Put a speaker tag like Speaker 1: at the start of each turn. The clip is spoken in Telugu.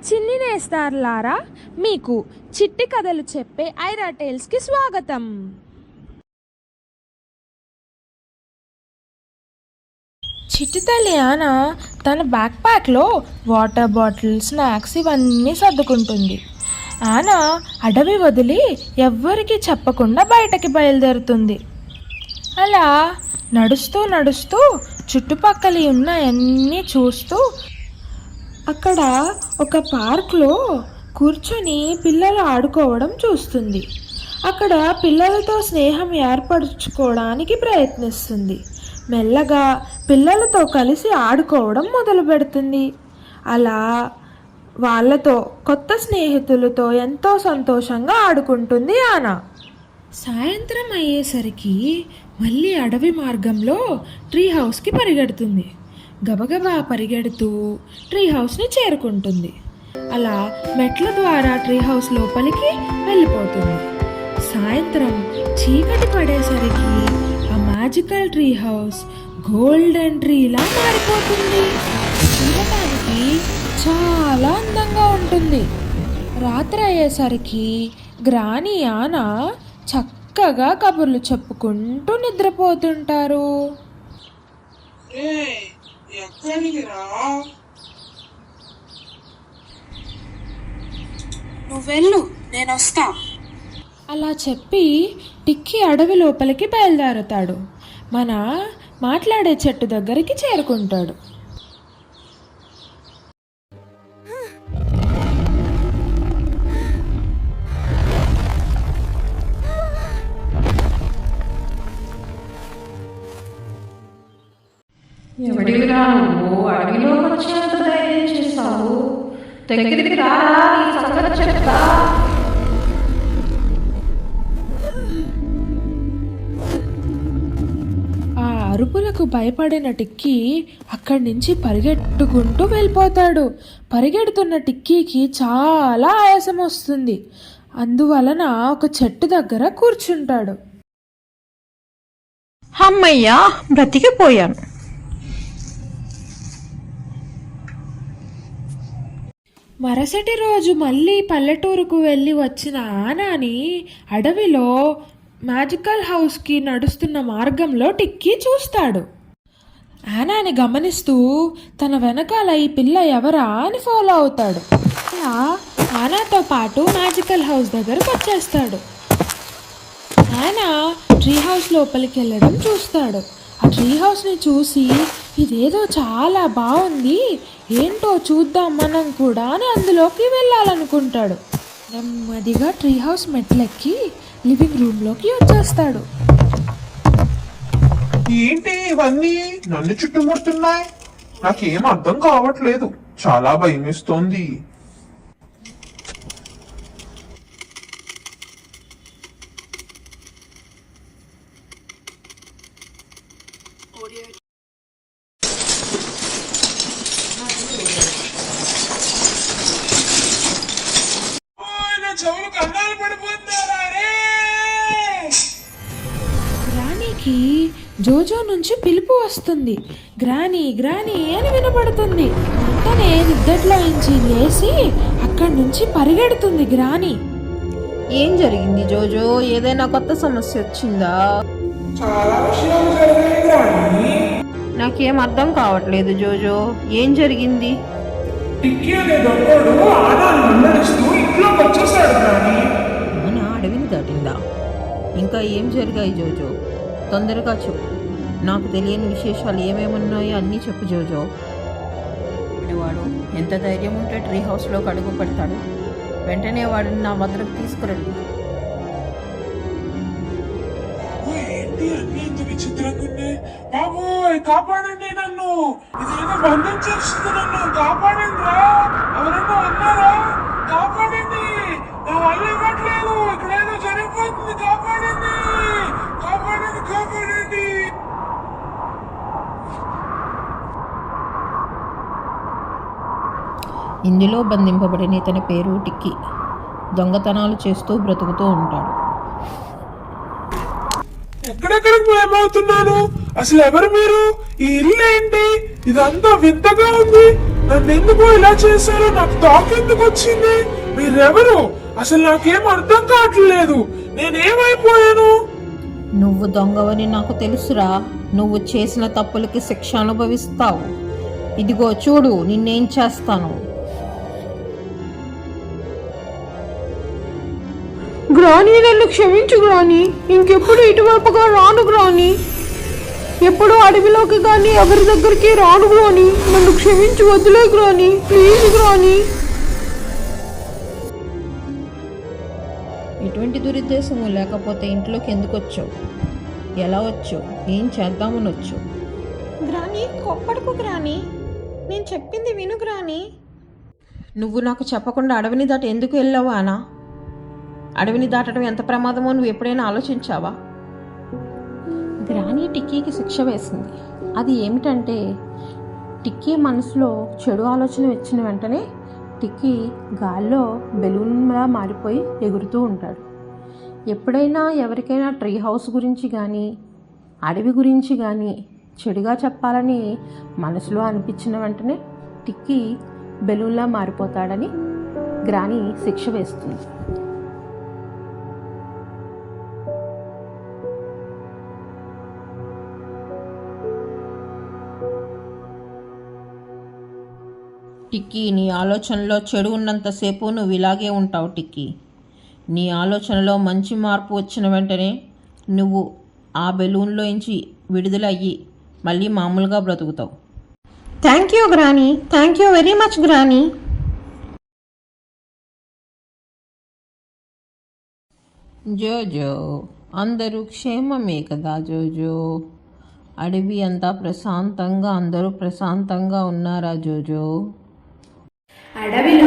Speaker 1: చిన్ని నేస్తారులారా, మీకు చిట్టి కథలు చెప్పే ఐరా టేల్స్కి స్వాగతం. చిట్టి తల్లి ఆనా తన బ్యాక్ ప్యాక్లో వాటర్ బాటిల్, స్నాక్స్ ఇవన్నీ సర్దుకుంటుంది. ఆనా అడవి వదిలి ఎవ్వరికీ చెప్పకుండా బయటకి బయలుదేరుతుంది. అలా నడుస్తూ నడుస్తూ చుట్టుపక్కల ఉన్నాయన్నీ చూస్తూ అక్కడ ఒక పార్క్లో కూర్చొని పిల్లలు ఆడుకోవడం చూస్తుంది. అక్కడ పిల్లలతో స్నేహం ఏర్పరచుకోవడానికి ప్రయత్నిస్తుంది. మెల్లగా పిల్లలతో కలిసి ఆడుకోవడం మొదలు పెడుతుంది. అలా వాళ్ళతో, కొత్త స్నేహితులతో ఎంతో సంతోషంగా ఆడుకుంటుంది ఆనా. సాయంత్రం అయ్యేసరికి మళ్ళీ అడవి మార్గంలో ట్రీ హౌస్కి పరిగెడుతుంది. గబగబా పరిగెడుతూ ట్రీ హౌస్ని చేరుకుంటుంది. అలా మెట్ల ద్వారా ట్రీ హౌస్ లోపలికి వెళ్ళిపోతుంది. సాయంత్రం చీకటి పడేసరికి ఆ మ్యాజికల్ ట్రీ హౌస్ గోల్డెన్ ట్రీలా మారిపోతుంది. చూడటానికి చాలా అందంగా ఉంటుంది. రాత్రి అయ్యేసరికి గ్రాని ఆనా చక్కగా కబుర్లు చెప్పుకుంటూ నిద్రపోతుంటారు.
Speaker 2: నువ్వెళ్ళు, నేను వస్తా.
Speaker 1: అలా చెప్పి టిక్కీ అడవి లోపలికి బయలుదేరుతాడు. మన మాట్లాడే చెట్టు దగ్గరికి చేరుకుంటాడు.
Speaker 3: ఎవడివిరా నువ్వు? అడవిలోకి వచ్చేంత ధైర్యం చేస్తావు? దగ్గరికి రారా, నీ సంగతి చెప్తా.
Speaker 1: ఆ అరుపులకు భయపడిన టిక్కీ అక్కడి నుంచి పరిగెట్టుకుంటూ వెళ్ళిపోతాడు. పరిగెడుతున్న టిక్కీకి చాలా ఆయాసం వస్తుంది. అందువలన ఒక చెట్టు దగ్గర కూర్చుంటాడు.
Speaker 3: అమ్మయ్యా, బ్రతికిపోయాను.
Speaker 1: మరుసటి రోజు మళ్ళీ పల్లెటూరుకు వెళ్ళి వచ్చిన ఆనాని అడవిలో మ్యాజికల్ హౌస్కి నడుస్తున్న మార్గంలో టిక్కీ చూస్తాడు. ఆనాని గమనిస్తూ తన వెనకాల ఈ పిల్ల ఎవరా అని ఫాలో అవుతాడు. అలా ఆనాతో పాటు మ్యాజికల్ హౌస్ దగ్గరకు వచ్చేస్తాడు. ఆనా ట్రీ హౌస్ లోపలికి వెళ్ళడం చూస్తాడు. ఆ ట్రీ హౌస్ని చూసి ఇదేదో చాలా బాగుంది, ఏంటో చూద్దాం మనం కూడా అని అందులోకి వెళ్ళాలనుకుంటాడు. నెమ్మదిగా ట్రీ హౌస్ మెట్లెక్కి లివింగ్ రూమ్లోకి వచ్చేస్తాడు.
Speaker 4: ఏంటి ఇవన్నీ నన్ను చుట్టుముడుతున్నాయి? నాకేం అర్థం కావట్లేదు, చాలా భయమేస్తోంది.
Speaker 1: గ్రానీకి జోజో నుంచి పిలుపు వస్తుంది. గ్రానీ గ్రానీ అని వినపడుతుంది. వెంటనే నిద్దట్లో నుంచి లేచి అక్కడి నుంచి పరిగెడుతుంది గ్రానీ.
Speaker 3: ఏం జరిగింది జోజో? ఏదైనా కొత్త సమస్య వచ్చిందా?
Speaker 4: చాలా విషయాలు జరిగాయి గ్రాని.
Speaker 3: నాకేం అర్థం కావట్లేదు జోజో, ఏం జరిగింది?
Speaker 4: టిక్కీ అనే దొంగడు ఆనాన్ని వెంబడిస్తూ ఇంట్లోకి వచ్చేసాడు గ్రాని.
Speaker 3: మన అడవిని దాటిందా? ఇంకా ఏం జరిగాయి జోజో? తొందరగా చెప్పు. నాకు తెలియని విశేషాలు ఏమేమున్నాయో అన్నీ చెప్పు జోజో. వాడు ఎంత ధైర్యం ఉంటే ట్రీ హౌస్లోకి అడుగు పెడతాడు? వెంటనే వాడిని నా వద్దకు తీసుకురండి.
Speaker 4: ఏంటి అన్ని ఇంత విచిత్రంగా ఉన్నాయి? బాబోయ్, కాపాడండి నన్ను, ఇదేదో బంధం చేస్తుంది, నన్ను కాపాడండి రా. ఎవరన్నా ఉన్నారా? కాపాడండి, నా వల్ల ఇవ్వట్లేదు, ఇక్కడ ఏదో జరిగిపోతుంది, కాపాడండి కాపాడండి కాపాడండి.
Speaker 3: ఇందులో బంధింపబడిన ఇతని పేరు టిక్కీ. దొంగతనాలు చేస్తూ బ్రతుకుతూ ఉంటాడు.
Speaker 4: ఎక్కడెక్కడికి భయమవుతున్నాను? అసలు ఎవరు మీరు? ఈ ఇల్లు ఏంటి? ఇదంతా వింతగా ఉంది. నన్ను ఎందుకు ఇలా చేశారో నాకు టాక్ ఎందుకు వచ్చింది? మీరెవరు? అసలు నాకేం అర్థం కావట్లేదు. నేనేమైపోయాను?
Speaker 3: నువ్వు దొంగవని నాకు తెలుసురా. నువ్వు చేసిన తప్పులకి శిక్ష అనుభవిస్తావు. ఇదిగో చూడు నిన్నేం చేస్తాను.
Speaker 5: గ్రాని నన్ను క్షమించు గ్రాని, ఇంకెప్పుడు ఇటువైపుగా రాను గ్రాని, ఎప్పుడు అడవిలోకి కానీ ఎవరి దగ్గరికి రాను గ్రాని, నన్ను క్షమించి వదిలే గ్రాని, ప్లీజ్ గ్రాని.
Speaker 3: ఎటువంటి దురుద్దేశము లేకపోతే ఇంట్లోకి ఎందుకు వచ్చావు? ఎలా వచ్చావు? ఏం చేద్దామని వచ్చావు?
Speaker 5: గ్రాని కొప్పడుకు గ్రాని, నేను చెప్పింది విను గ్రాని.
Speaker 3: నువ్వు నాకు చెప్పకుండా అడవిని దాటి ఎందుకు వెళ్ళావు అనా? అడవిని దాటడం ఎంత ప్రమాదమో నువ్వు ఎప్పుడైనా ఆలోచించావా?
Speaker 5: గ్రాని టిక్కీకి శిక్ష వేసింది. అది ఏమిటంటే, టిక్కీ మనసులో చెడు ఆలోచన వచ్చిన వెంటనే టిక్కీ గాల్లో బెలూన్లా మారిపోయి ఎగురుతూ ఉంటాడు. ఎప్పుడైనా ఎవరికైనా ట్రీ హౌస్ గురించి కానీ అడవి గురించి కానీ చెడుగా చెప్పాలని మనసులో అనిపించిన వెంటనే టిక్కీ బెలూన్లా మారిపోతాడని గ్రాని శిక్ష వేస్తుంది.
Speaker 3: టిక్కీ, నీ ఆలోచనలో చెడు ఉన్నంతసేపు నువ్వు ఇలాగే ఉంటావు టిక్కీ. నీ ఆలోచనలో మంచి మార్పు వచ్చిన వెంటనే నువ్వు ఆ బెలూన్లోంచి విడుదలయ్యి మళ్ళీ మామూలుగా బ్రతుకుతావు.
Speaker 5: Thank you granny, thank you very much granny.
Speaker 3: Jojo, అందరూ క్షేమమే కదా జోజో? అడవి అంతా ప్రశాంతంగా అందరూ ప్రశాంతంగా ఉన్నారా జోజో?
Speaker 1: అడవిలో